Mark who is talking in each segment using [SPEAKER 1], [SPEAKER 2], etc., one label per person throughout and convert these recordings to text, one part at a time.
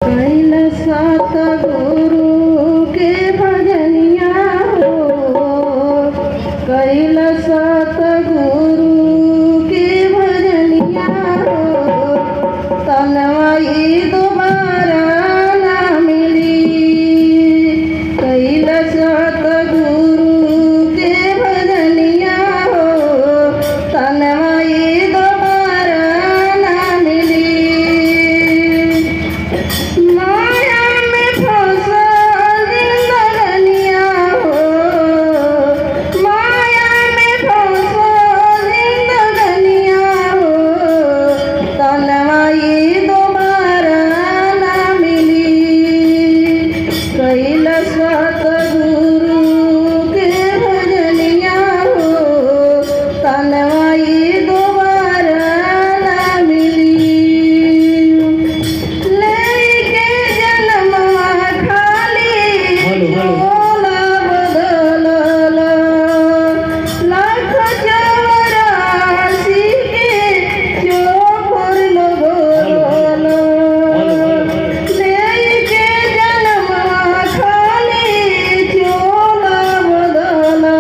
[SPEAKER 1] कैलासात गुरु के भजनिया हो, कैलासात गुरु के भजनिया हो, तन्मयी दोबारा ना मिली। कैलासात गुरु के भजनिया हो, तन्मयी दोबारा ना मिली। माया में फंसा जिंदगानिया हो, माया में फंसा जिंदगानिया हो, तन्मयी दोबारा ना मिली। कैलासात गुरु के भजनिया हो, तन्मयी दोबारा ना मिली। लेके जन्मा खाली झोला बदलला, लाख चौरासी के चौपर लगला। लेके जन्मा खाली झोला बदलला,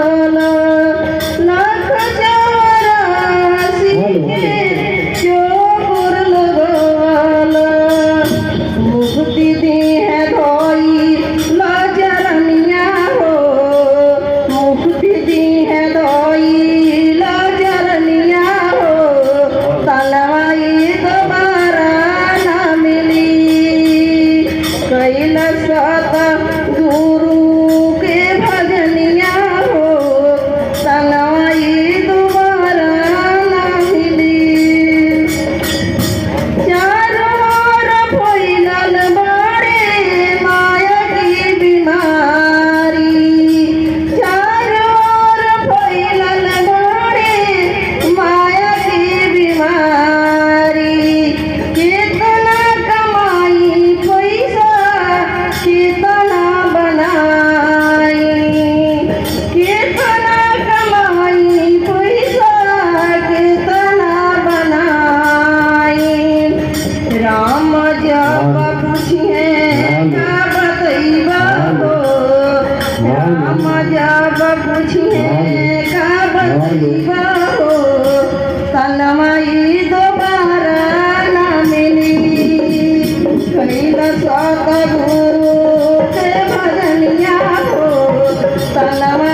[SPEAKER 1] लाख चौरासी के चौपर लगला। मुक्ति दी है धोई लाजरनिया हो, मुक्ति दी है धोई लाजरनिया हो, तन्मयी दोबारा ना मिली। कैलासात गुरु के भजनिया हो, तन्मयी दोबारा ना मिली। चारों ओर फैलल बाड़े माया की बीमारी, चारों ओर फैलल बाड़े माया की बीमारी। कितना कमाई पैसा कितना बनाई, कितना कमाई पैसा कितना बनाई। राम जब पूछिए का बतैबा हो, राम जब पूछिए का बतैबा हो, तन्मयी दोबारा ना मिली। कैलासात गुरु के भजनिया हो, तन्मयी